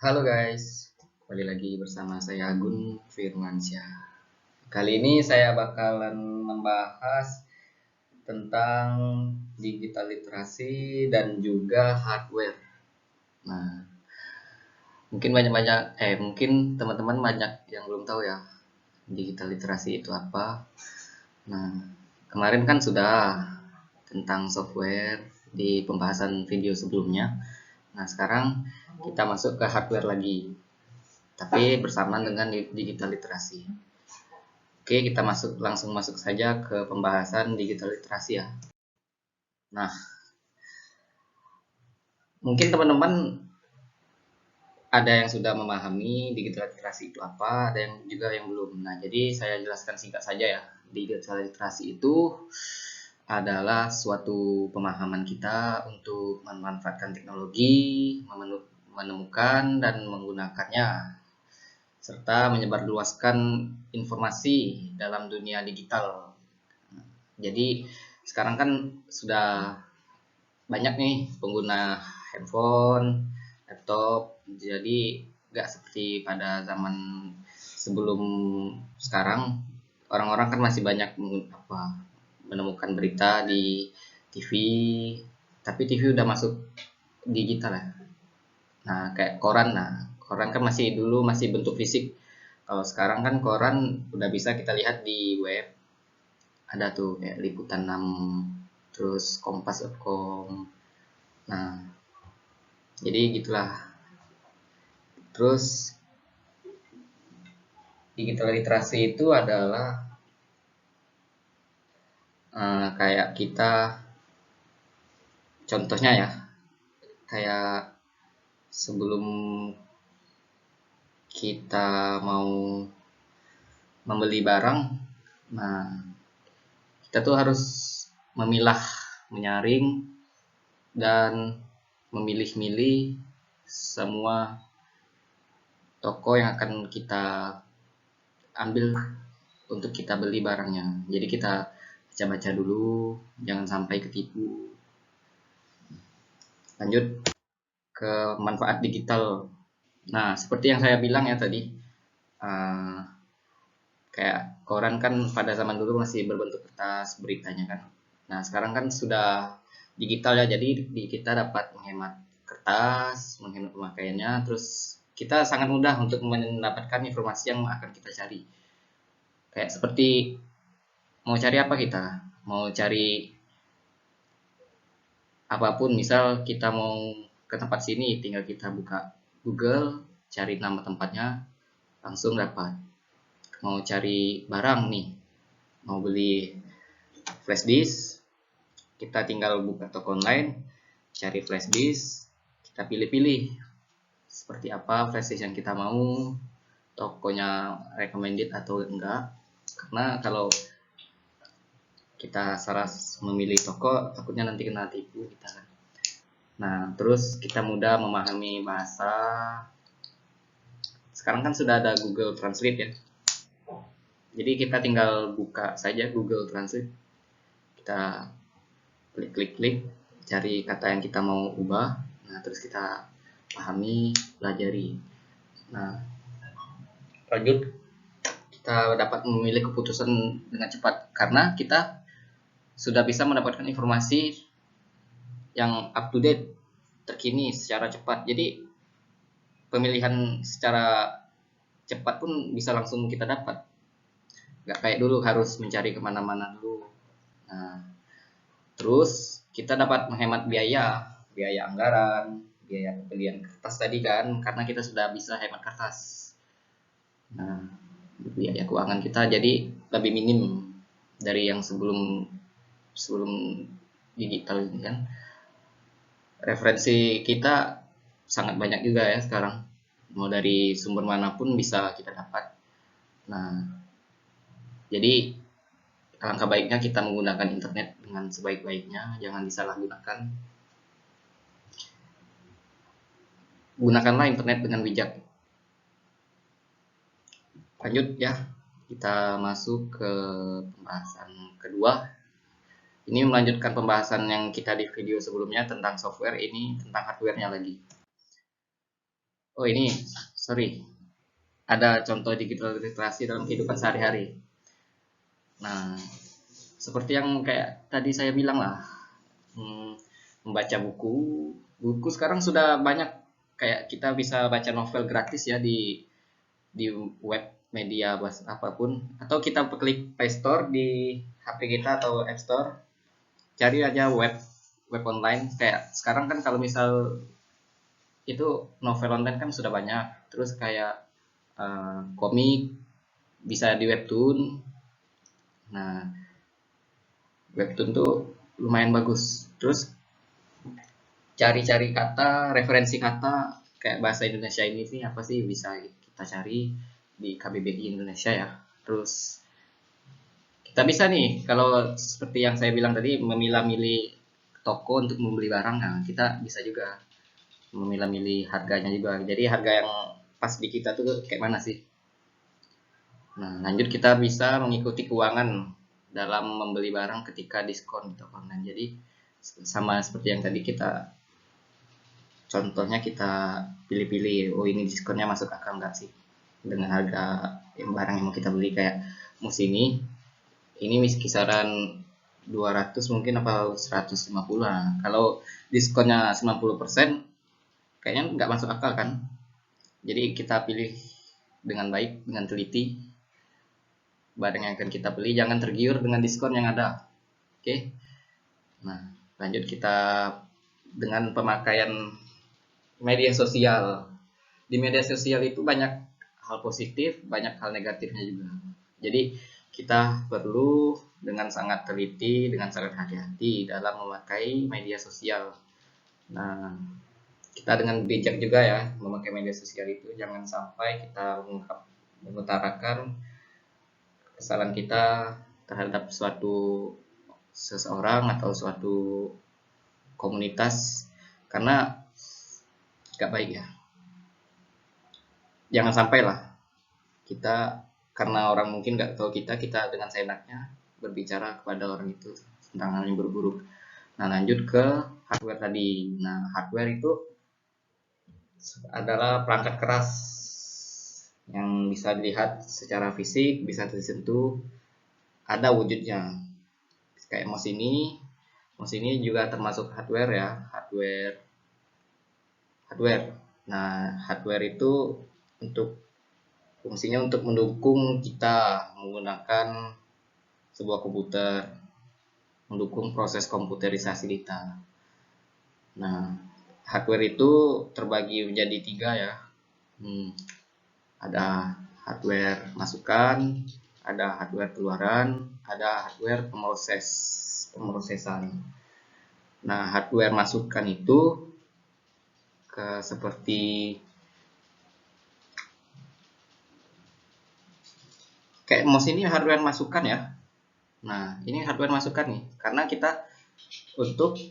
Halo guys, kembali lagi bersama saya Agun Firmansyah. Kali ini saya bakalan membahas tentang digital literasi dan juga hardware. Nah, mungkin teman-teman banyak yang belum tahu ya digital literasi itu apa. Nah, kemarin kan sudah tentang software di pembahasan video sebelumnya. Nah, sekarang kita masuk ke hardware lagi, tapi bersamaan dengan digital literasi. Oke, kita langsung masuk saja ke pembahasan digital literasi ya. Nah, mungkin teman-teman ada yang sudah memahami digital literasi itu apa, ada yang juga yang belum. Nah, jadi saya jelaskan singkat saja ya. Digital literasi itu adalah suatu pemahaman kita untuk memanfaatkan teknologi, menemukan dan menggunakannya, serta menyebarluaskan informasi dalam dunia digital. Jadi sekarang kan sudah banyak nih pengguna handphone, laptop, jadi nggak seperti pada zaman sebelum sekarang. Orang-orang kan masih banyak menemukan berita di TV, tapi TV udah masuk digital ya. Nah, kayak koran, koran kan masih bentuk fisik. Kalau sekarang kan koran udah bisa kita lihat di web, ada tuh kayak liputan 6, terus kompas.com. Nah, jadi gitulah. Terus digital literasi itu adalah kayak kita, contohnya ya, kayak sebelum kita mau membeli barang, nah kita tuh harus memilah, menyaring, dan memilih-milih semua toko yang akan kita ambil untuk kita beli barangnya. Jadi kita baca-baca dulu, jangan sampai ketipu. Lanjut ke manfaat digital. Nah, seperti yang saya bilang ya tadi, kayak koran kan pada zaman dulu masih berbentuk kertas beritanya kan. Nah, sekarang kan sudah digital ya, jadi kita dapat menghemat kertas, menghemat pemakaiannya, terus kita sangat mudah untuk mendapatkan informasi yang akan kita cari. Kayak seperti mau cari apa kita? Mau cari apapun, misal kita mau ke tempat sini, tinggal kita buka Google, cari nama tempatnya, langsung dapat. Mau cari barang nih, mau beli flash disk, kita tinggal buka toko online, cari flash disk, kita pilih-pilih seperti apa flash disk yang kita mau, tokonya recommended atau enggak. Karena kalau kita salah memilih toko, takutnya nanti kena tipu kita kan. Nah, terus kita mudah memahami bahasa. Sekarang kan sudah ada Google Translate ya. Jadi kita tinggal buka saja Google Translate. Kita klik, cari kata yang kita mau ubah. Nah, terus kita pahami, pelajari. Nah, lanjut kita dapat memilih keputusan dengan cepat karena kita sudah bisa mendapatkan informasi yang up to date, terkini secara cepat. Jadi pemilihan secara cepat pun bisa langsung kita dapat. Nggak kayak dulu harus mencari kemana-mana dulu. Nah, terus kita dapat menghemat biaya anggaran, biaya pembelian kertas tadi kan, karena kita sudah bisa hemat kertas. Nah, biaya keuangan kita jadi lebih minim dari yang sebelum digital ini kan. Referensi kita sangat banyak juga ya sekarang, mau dari sumber manapun bisa kita dapat. Nah, jadi alangkah baiknya kita menggunakan internet dengan sebaik-baiknya, jangan disalahgunakan. Gunakanlah internet dengan bijak. Lanjut ya, kita masuk ke pembahasan kedua. Ini melanjutkan pembahasan yang kita di video sebelumnya tentang software, ini tentang hardware-nya lagi. Oh ini, sorry, ada contoh digital literasi dalam kehidupan sehari-hari. Nah, seperti yang kayak tadi saya bilang lah, hmm, membaca buku. Buku sekarang sudah banyak, kayak kita bisa baca novel gratis ya di web media apapun, atau kita klik Play Store di HP kita atau App Store, cari aja web online. Kayak sekarang kan kalau misal itu novel online kan sudah banyak, terus kayak komik bisa di webtoon. Nah, webtoon tuh lumayan bagus. Terus cari-cari kata, referensi kata, kayak bahasa Indonesia ini sih apa sih, bisa kita cari di KBBI Indonesia ya. Terus kita bisa nih, kalau seperti yang saya bilang tadi, memilah-milih toko untuk membeli barang. Nah, kita bisa juga memilah-milih harganya juga. Jadi harga yang pas di kita tuh kayak mana sih. Nah, lanjut kita bisa mengikuti keuangan dalam membeli barang ketika diskon di toko online. Jadi sama seperti yang tadi, kita contohnya kita pilih-pilih, oh ini diskonnya masuk akal nggak sih dengan harga yang barang yang mau kita beli. Kayak mus ini kisaran 200 mungkin apa 150 lah. Kalau diskonnya 90%, kayaknya nggak masuk akal kan. Jadi kita pilih dengan baik, dengan teliti barang yang akan kita beli, jangan tergiur dengan diskon yang ada. Oke. Nah, lanjut kita dengan pemakaian media sosial. Di media sosial itu banyak hal positif, banyak hal negatifnya juga. Jadi kita perlu dengan sangat teliti, dengan sangat hati-hati dalam memakai media sosial. Nah, kita dengan bijak juga ya memakai media sosial itu, jangan sampai kita mengutarakan kesalahan kita terhadap suatu seseorang atau suatu komunitas, karena gak baik ya. Jangan sampai lah kita, karena orang mungkin nggak tahu kita dengan seenaknya berbicara kepada orang itu tentang hal yang buruk-buruk. Nah, lanjut ke hardware tadi. Nah, hardware itu adalah perangkat keras yang bisa dilihat secara fisik, bisa disentuh, ada wujudnya. Kayak mouse ini juga termasuk hardware ya, hardware. Nah, hardware itu untuk fungsinya untuk mendukung kita menggunakan sebuah komputer, mendukung proses komputerisasi kita. Nah, hardware itu terbagi menjadi 3 ya. Ada hardware masukan, ada hardware keluaran, ada hardware pemrosesan. Nah, hardware masukan itu seperti kayak mouse ini hardware masukan ya. Nah, ini hardware masukan nih, karena kita untuk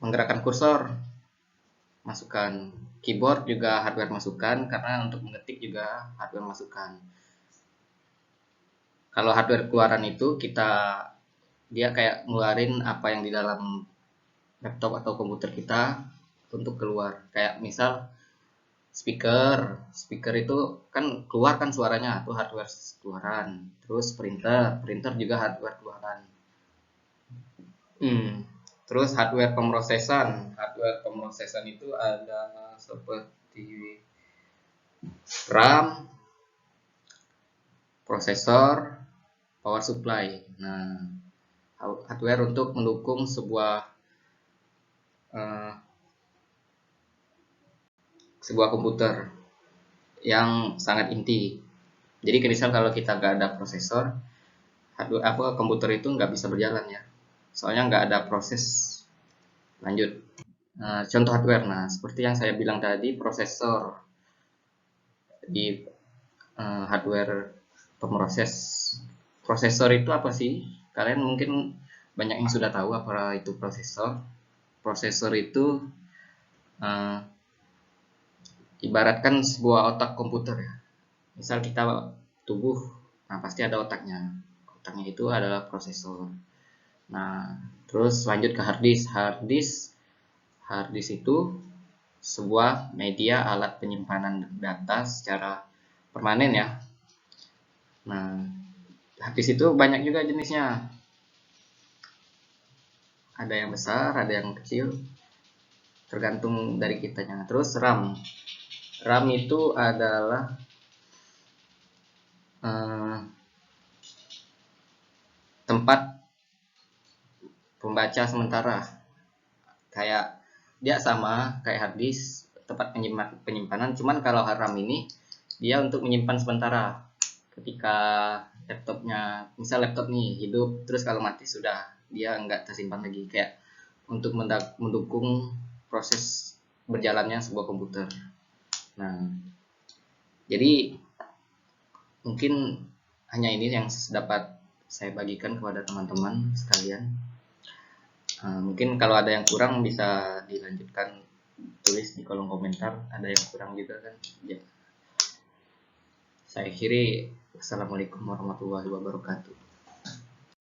menggerakkan kursor masukan. Keyboard juga hardware masukan, karena untuk mengetik juga hardware masukan. Kalau hardware keluaran itu dia kayak ngeluarin apa yang di dalam laptop atau komputer kita untuk keluar. Kayak misal speaker itu kan keluar kan suaranya, itu hardware keluaran. Terus printer juga hardware keluaran. Terus hardware pemrosesan itu ada seperti RAM, prosesor, power supply. Nah, hardware untuk mendukung uh, sebuah komputer yang sangat inti. Jadi misal kalau kita nggak ada prosesor, komputer itu nggak bisa berjalan ya. Soalnya nggak ada proses. Lanjut. Contoh hardware. Nah, seperti yang saya bilang tadi, prosesor di hardware pemroses. Prosesor itu apa sih? Kalian mungkin banyak yang sudah tahu apa itu prosesor. Prosesor itu ibaratkan sebuah otak komputer ya. Misal kita tubuh, nah pasti ada otaknya. Otaknya itu adalah prosesor. Nah, terus lanjut ke hard disk. Hard disk itu sebuah media alat penyimpanan data secara permanen ya. Nah, habis itu banyak juga jenisnya. Ada yang besar, ada yang kecil, tergantung dari kitanya. Terus RAM. RAM itu adalah tempat pembaca sementara. Kayak dia sama kayak hard disk, tempat penyimpanan. Cuman kalau RAM ini dia untuk menyimpan sementara. Ketika laptopnya, misal laptop nih hidup, terus kalau mati sudah dia nggak tersimpan lagi, kayak untuk mendukung proses berjalannya sebuah komputer. Nah, jadi mungkin hanya ini yang dapat saya bagikan kepada teman-teman sekalian. Mungkin kalau ada yang kurang bisa dilanjutkan, tulis di kolom komentar, ada yang kurang juga kan ya. Saya akhiri, wassalamualaikum warahmatullahi wabarakatuh.